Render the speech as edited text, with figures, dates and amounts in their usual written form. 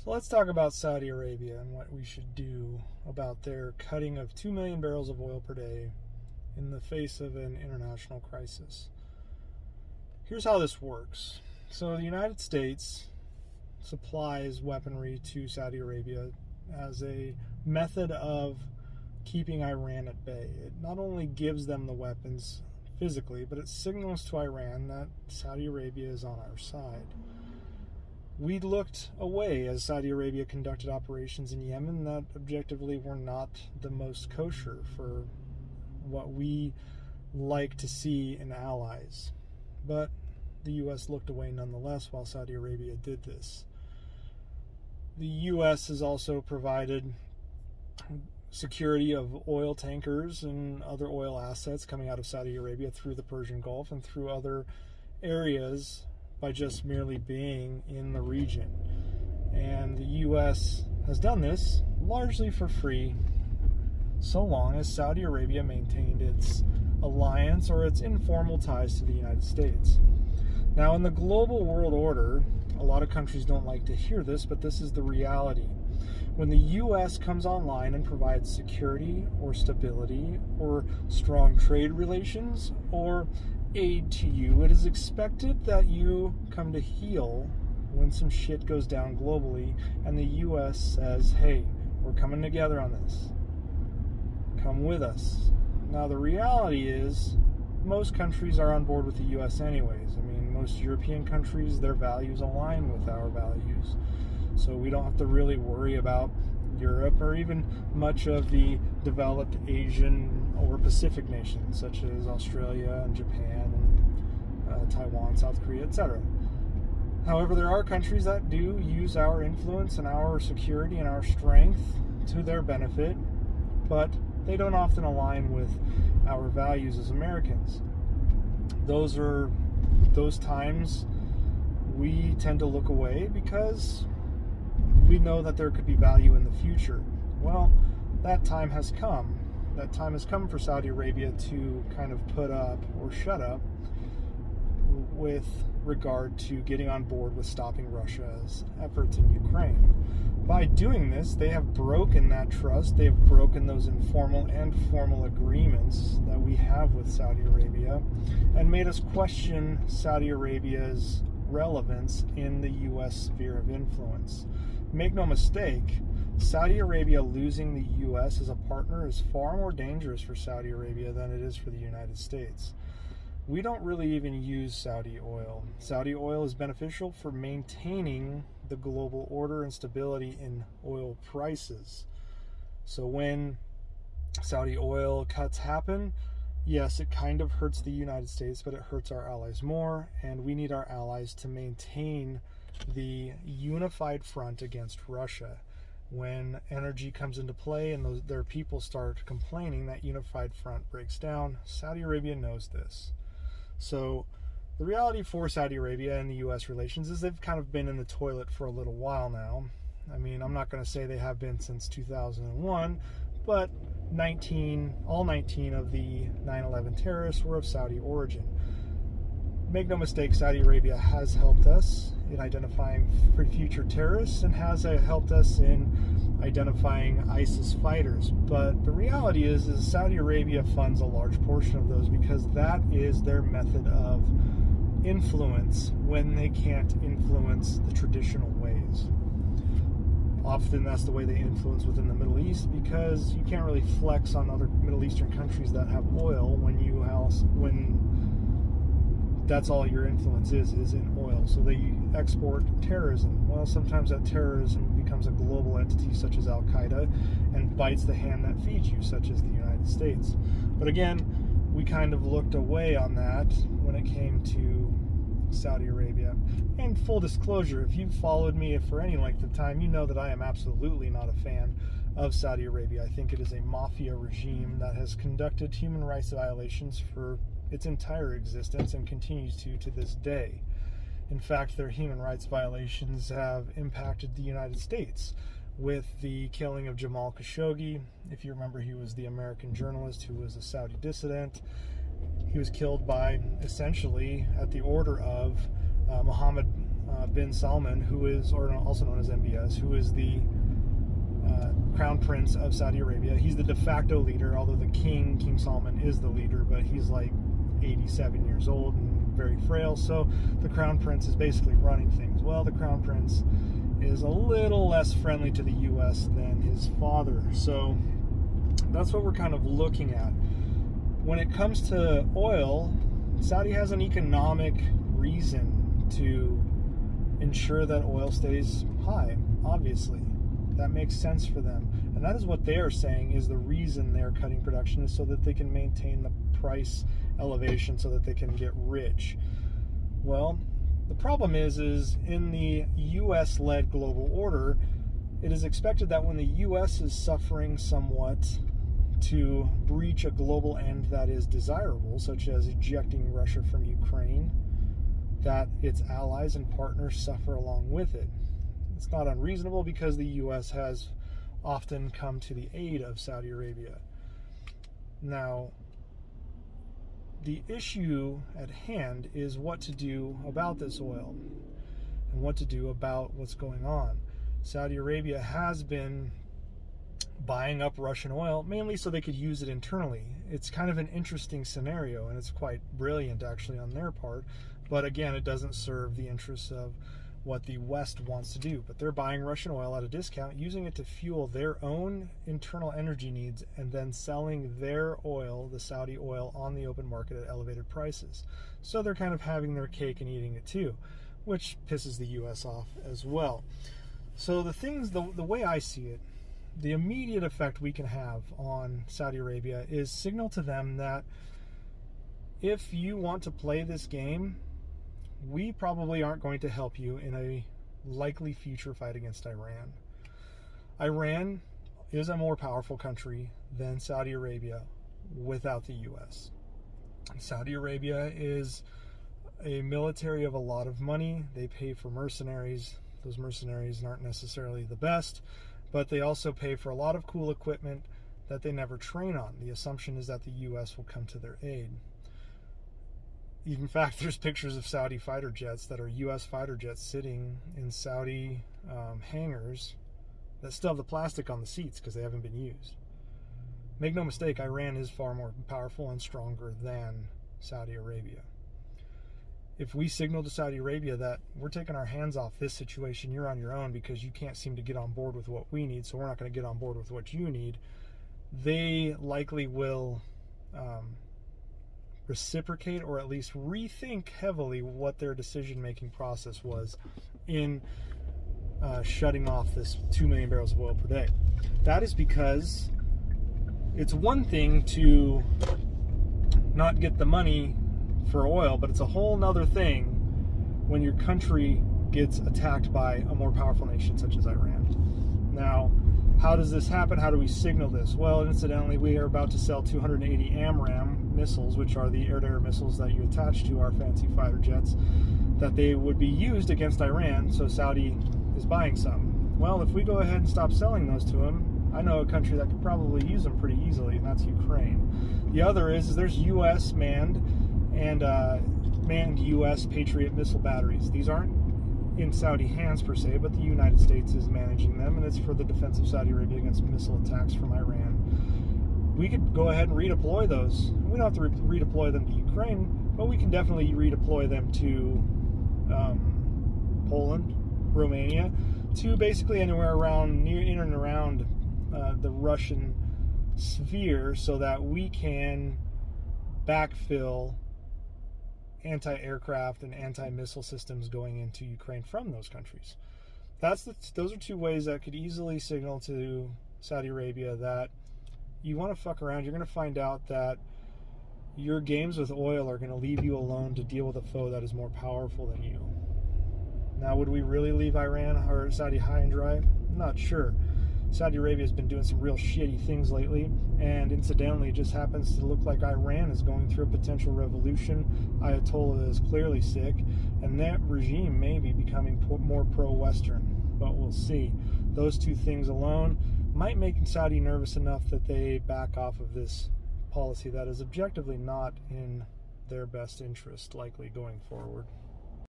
So let's talk about Saudi Arabia and what we should do about their cutting of 2 million barrels of oil per day in the face of an international crisis. Here's how this works. So the United States supplies weaponry to Saudi Arabia as a method of keeping Iran at bay. It not only gives them the weapons physically, but it signals to Iran that Saudi Arabia is on our side. We looked away as Saudi Arabia conducted operations in Yemen that objectively were not the most kosher for what we like to see in allies. But the U.S. looked away nonetheless while Saudi Arabia did this. The U.S. has also provided security of oil tankers and other oil assets coming out of Saudi Arabia through the Persian Gulf and through other areas by just merely being in the region. And the U.S. has done this largely for free so long as Saudi Arabia maintained its alliance or its informal ties to the United States. Now, in the global world order, a lot of countries don't like to hear this, but this is the reality. When the U.S. comes online and provides security or stability or strong trade relations or aid to you, it is expected that you come to heel when some shit goes down globally and the U.S. says, hey, we're coming together on this. Come with us. Now, the reality is most countries are on board with the U.S. anyways. I mean, most European countries, their values align with our values. So we don't have to really worry about Europe or even much of the developed Asian or Pacific nations such as Australia and Japan and Taiwan, South Korea, etc. However, there are countries that do use our influence and our security and our strength to their benefit, but they don't often align with our values as Americans. Those times we tend to look away because we know that there could be value in the future. Well, that time has come. That time has come for Saudi Arabia to kind of put up or shut up with regard to getting on board with stopping Russia's efforts in Ukraine. By doing this, they have broken that trust. They have broken those informal and formal agreements that we have with Saudi Arabia and made us question Saudi Arabia's relevance in the U.S. sphere of influence. Make no mistake, Saudi Arabia losing the U.S. as a partner is far more dangerous for Saudi Arabia than it is for the United States. We don't really even use Saudi oil. Saudi oil is beneficial for maintaining the global order and stability in oil prices. So when Saudi oil cuts happen, yes, it kind of hurts the United States, but it hurts our allies more, and we need our allies to maintain the unified front against Russia. When energy comes into play and their people start complaining, that unified front breaks down. Saudi Arabia knows this. So the reality for Saudi Arabia and the U.S. relations is they've kind of been in the toilet for a little while now. I mean, I'm not going to say they have been since 2001, but all 19 of the 9/11 terrorists were of Saudi origin. Make no mistake, Saudi Arabia has helped us in identifying future terrorists and has helped us in identifying ISIS fighters. But the reality is Saudi Arabia funds a large portion of those because that is their method of influence when they can't influence the traditional ways. Often that's the way they influence within the Middle East because you can't really flex on other Middle Eastern countries that have oil when that's all your influence is in oil. So they export terrorism. Well, sometimes that terrorism becomes a global entity such as Al-Qaeda and bites the hand that feeds you, such as the United States. But again, we kind of looked away on that when it came to Saudi Arabia. And full disclosure, if you've followed me for any length of time, you know that I am absolutely not a fan of Saudi Arabia. I think it is a mafia regime that has conducted human rights violations for its entire existence and continues to this day. In fact, their human rights violations have impacted the United States with the killing of Jamal Khashoggi. If you remember, he was the American journalist who was a Saudi dissident. He was killed by, essentially, at the order of Mohammed bin Salman, who is, or also known as MBS, who is the Crown Prince of Saudi Arabia. He's the de facto leader, although the King Salman, is the leader, but he's like 87 years old and very frail, so the Crown Prince is basically running things. Well, the Crown Prince is a little less friendly to the U.S. than his father, so that's what we're kind of looking at. When it comes to oil, Saudi has an economic reason to ensure that oil stays high, obviously. That makes sense for them. And that is what they are saying is the reason they're cutting production, is so that they can maintain the price elevation, so that they can get rich. Well, the problem is in the U.S.-led global order, it is expected that when the U.S. is suffering somewhat to reach a global end that is desirable, such as ejecting Russia from Ukraine, that its allies and partners suffer along with it. It's not unreasonable because the U.S. has often come to the aid of Saudi Arabia. Now, the issue at hand is what to do about this oil and what to do about what's going on. Saudi Arabia has been buying up Russian oil, mainly so they could use it internally. It's kind of an interesting scenario, and it's quite brilliant actually on their part, but again, it doesn't serve the interests of what the West wants to do. But they're buying Russian oil at a discount, using it to fuel their own internal energy needs, and then selling their oil, the Saudi oil, on the open market at elevated prices. So they're kind of having their cake and eating it too, which pisses the US off as well. So the way I see it, the immediate effect we can have on Saudi Arabia is signal to them that if you want to play this game, we probably aren't going to help you in a likely future fight against Iran. Iran is a more powerful country than Saudi Arabia without the U.S. Saudi Arabia is a military of a lot of money. They pay for mercenaries. Those mercenaries aren't necessarily the best, but they also pay for a lot of cool equipment that they never train on. The assumption is that the U.S. will come to their aid. In fact, there's pictures of Saudi fighter jets that are U.S. fighter jets sitting in Saudi hangars that still have the plastic on the seats because they haven't been used. Make no mistake, Iran is far more powerful and stronger than Saudi Arabia. If we signal to Saudi Arabia that we're taking our hands off this situation, you're on your own because you can't seem to get on board with what we need, so we're not going to get on board with what you need, they likely will reciprocate, or at least rethink heavily what their decision-making process was in shutting off this 2 million barrels of oil per day. That is because it's one thing to not get the money for oil, but it's a whole nother thing when your country gets attacked by a more powerful nation such as Iran. Now, how does this happen? How do we signal this? Well, incidentally, we are about to sell 280 AMRAAM missiles, which are the air-to-air missiles that you attach to our fancy fighter jets, that they would be used against Iran, so Saudi is buying some. Well, if we go ahead and stop selling those to them, I know a country that could probably use them pretty easily, and that's Ukraine. The other is there's U.S. manned and manned U.S. Patriot missile batteries. These aren't in Saudi hands per se, but the United States is managing them, and it's for the defense of Saudi Arabia against missile attacks from Iran. We could go ahead and redeploy those. We don't have to redeploy them to Ukraine, but we can definitely redeploy them to Poland, Romania, to basically anywhere around in and around the Russian sphere, so that we can backfill anti-aircraft and anti-missile systems going into Ukraine from those countries. Those are two ways that could easily signal to Saudi Arabia that you want to fuck around. You're going to find out that your games with oil are going to leave you alone to deal with a foe that is more powerful than you. Now, would we really leave Iran or Saudi high and dry? I'm not sure. Saudi Arabia has been doing some real shitty things lately, and incidentally, it just happens to look like Iran is going through a potential revolution. Ayatollah is clearly sick, and that regime may be becoming more pro-Western, but we'll see. Those two things alone might make Saudi nervous enough that they back off of this policy that is objectively not in their best interest, likely going forward.